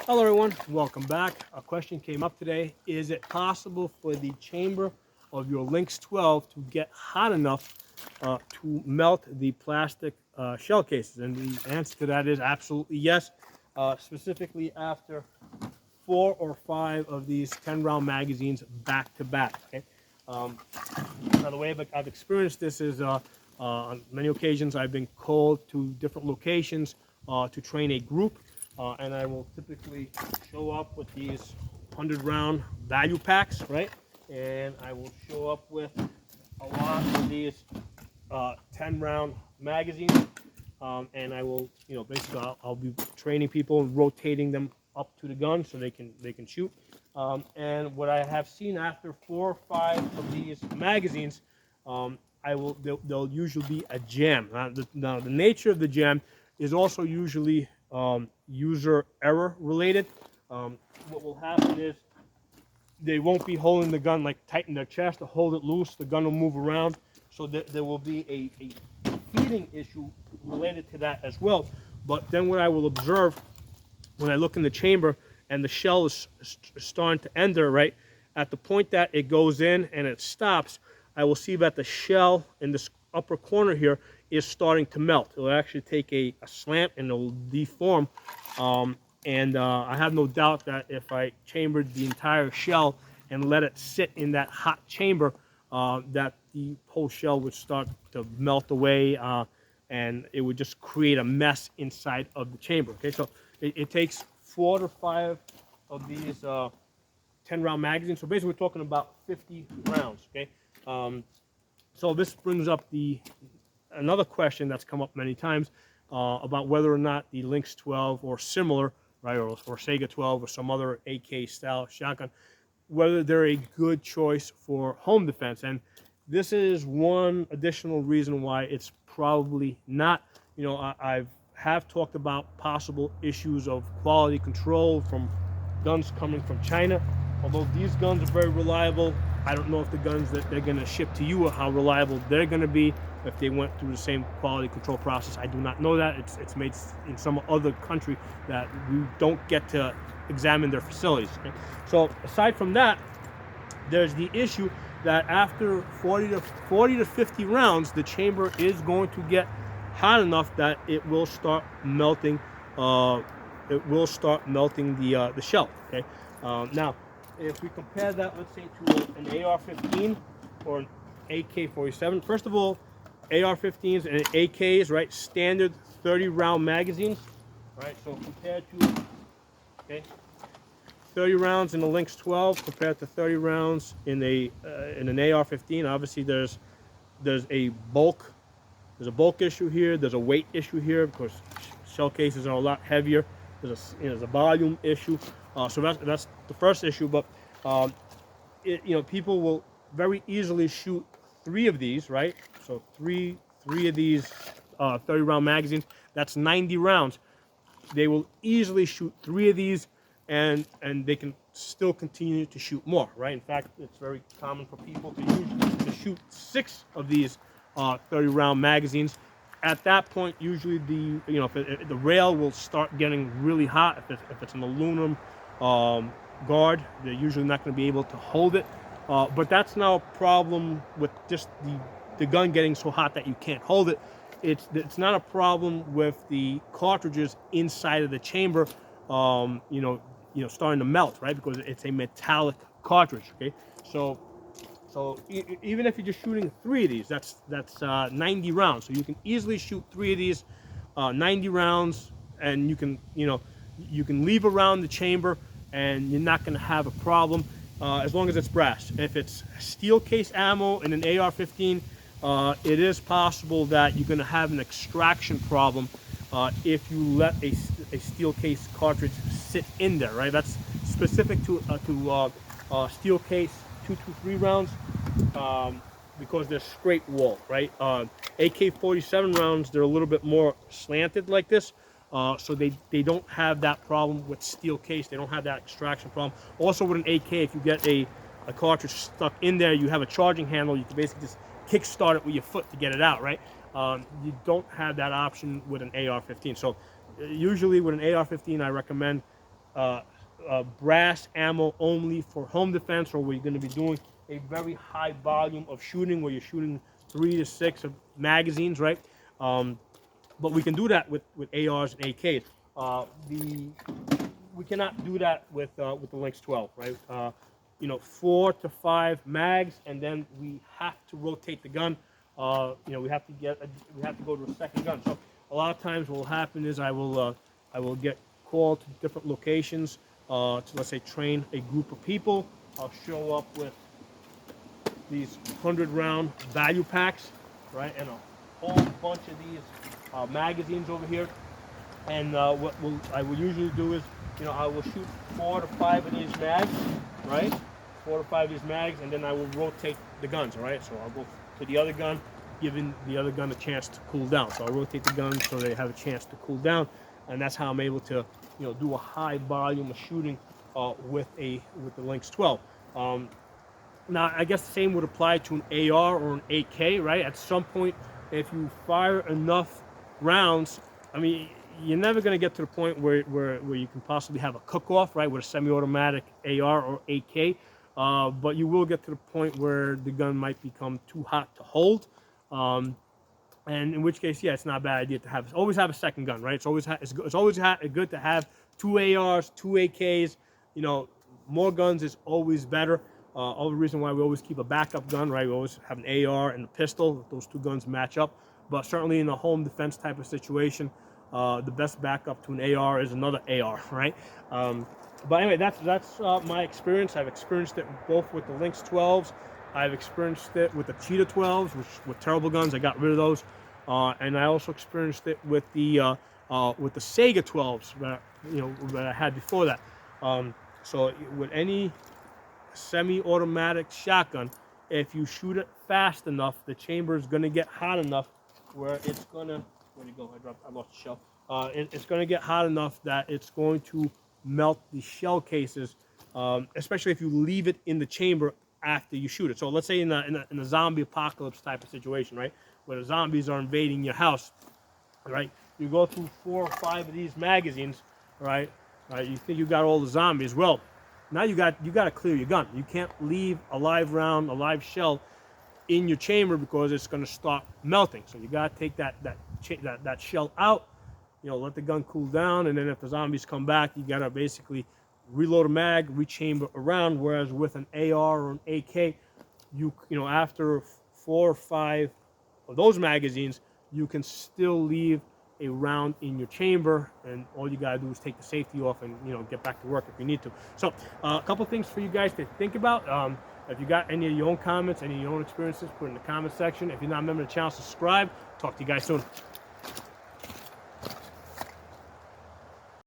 Hello everyone, welcome back. A question came up today. Is it possible for the chamber of your Lynx 12 to get hot enough to melt the plastic shell cases? And the answer to that is absolutely yes, specifically after 4 or 5 of these 10-round magazines back to back. Okay? Um, Now the way I've experienced this is on many occasions I've been called to different locations to train a group, and I will typically show up with these 100-round value packs, right? And I will show up with a lot of these 10-round magazines, and I will, basically I'll be training people and rotating them up to the gun so they can shoot. And what I have seen after 4 or 5 of these magazines, they'll usually be a jam. Now the nature of the jam is also usually user error related. What will happen is they won't be holding the gun like tight in their chest to hold it loose. The gun will move around, so there will be a feeding issue related to that as well. But then what I will observe when I look in the chamber and the shell is starting to enter, right, at the point that it goes in and it stops, I will see that the shell in this upper corner here is starting to melt. It will actually take a slant and it will deform. I have no doubt that if I chambered the entire shell and let it sit in that hot chamber, that the whole shell would start to melt away, and it would just create a mess inside of the chamber. Okay, so it takes 4 to 5 of these 10-round magazines. So basically, we're talking about 50 rounds. Okay, so this brings up another question that's come up many times about whether or not the Lynx 12 or similar, right, or Sega 12 or some other AK style shotgun, whether they're a good choice for home defense. And this is one additional reason why it's probably not. I have talked about possible issues of quality control from guns coming from China. Although these guns are very reliable, I don't know if the guns that they're going to ship to you, or how reliable they're going to be if they went through the same quality control process. I do not know that. It's made in some other country that we don't get to examine their facilities. Okay? So aside from that, there's the issue that after 40 to 50 rounds, the chamber is going to get hot enough that it will start melting. The shell. Okay. Now, if we compare that, let's say, to an AR-15 or an AK-47. First of all, AR-15s and AKs, right? Standard 30-round magazines, right? So compared to, okay, 30 rounds in the Lynx 12 compared to 30 rounds in an AR-15. Obviously, there's a bulk issue here. There's a weight issue here because shell cases are a lot heavier. There's a volume issue. So that's the first issue. But people will very easily shoot 3 of these, right? So three of these 30-round magazines. That's 90 rounds. They will easily shoot 3 of these, and they can still continue to shoot more, right? In fact, it's very common for people to shoot 6 of these 30-round magazines. At that point, usually the rail will start getting really hot. If it's an aluminum guard, they're usually not going to be able to hold it. But that's now a problem with just the gun getting so hot that you can't hold it. It's not a problem with the cartridges inside of the chamber, starting to melt, right? Because it's a metallic cartridge. Okay, so even if you're just shooting 3 of these, that's 90 rounds. So you can easily shoot 3 of these 90 rounds, and you can leave around the chamber, and you're not going to have a problem as long as it's brass. If it's steel case ammo in an AR-15, it is possible that you're going to have an extraction problem if you let a steel case cartridge sit in there, right? That's specific to steel case 223 rounds, because they're straight wall, right? AK-47 rounds, they're a little bit more slanted like this, so they don't have that problem with steel case. They don't have that extraction problem. Also with an AK, if you get a cartridge stuck in there, you have a charging handle. You can basically just kick start it with your foot to get it out, right? You don't have that option with an AR-15. So usually with an AR-15, I recommend brass ammo only for home defense, or where you're going to be doing a very high volume of shooting, where you're shooting 3 to 6 of magazines, right? But we can do that with ARs and AKs. We cannot do that with the Lynx 12, right? 4 to 5 mags, and then we have to rotate the gun. We have to go to a second gun. So a lot of times, what will happen is I will get called to different locations to, let's say, train a group of people. I'll show up with these 100-round value packs, right, and a whole bunch of these magazines over here. And what I will usually do is, I will shoot 4 to 5 of these mags, right? 4 to 5 of these mags, and then I will rotate the guns, all right? So I'll go to the other gun, giving the other gun a chance to cool down. So I'll rotate the guns so they have a chance to cool down, and that's how I'm able to, do a high volume of shooting with the Lynx 12. Now, I guess the same would apply to an AR or an AK, right? At some point, if you fire enough rounds, I mean, you're never going to get to the point where you can possibly have a cook-off, right, with a semi-automatic AR or AK, but you will get to the point where the gun might become too hot to hold, and in which case, yeah, it's not a bad idea to always have a second gun, right? It's always good to have 2 ARs, 2 AKs. More guns is always better. All the reason why we always keep a backup gun, right? We always have an AR and a pistol. Those 2 guns match up. But certainly in a home defense type of situation, the best backup to an AR is another AR, right? But anyway, that's my experience. I've experienced it both with the Lynx 12s. I've experienced it with the Cheetah 12s, which were terrible guns. I got rid of those. And I also experienced it with the Sega 12s that I had before that. So with any semi-automatic shotgun, if you shoot it fast enough, the chamber is going to get hot enough where it's going to, where'd it go? I lost the shell. It's going to get hot enough that it's going to melt the shell cases, especially if you leave it in the chamber after you shoot it. So let's say in a zombie apocalypse type of situation, right, where the zombies are invading your house, right? You go through 4 or 5 of these magazines, right? You think you got all the zombies. Well, now you got to clear your gun. You can't leave a live round, a live shell in your chamber because it's going to start melting. So you got to take that shell out, let the gun cool down, and then if the zombies come back, you got to basically reload a mag, rechamber around. Whereas with an AR or an AK, after 4 or 5 of those magazines, you can still leave a round in your chamber, and all you gotta do is take the safety off and get back to work if you need to. So a couple things for you guys to think about. If you got any of your own comments, any of your own experiences, put it in the comment section. If you're not a member of the channel, subscribe. Talk to you guys soon.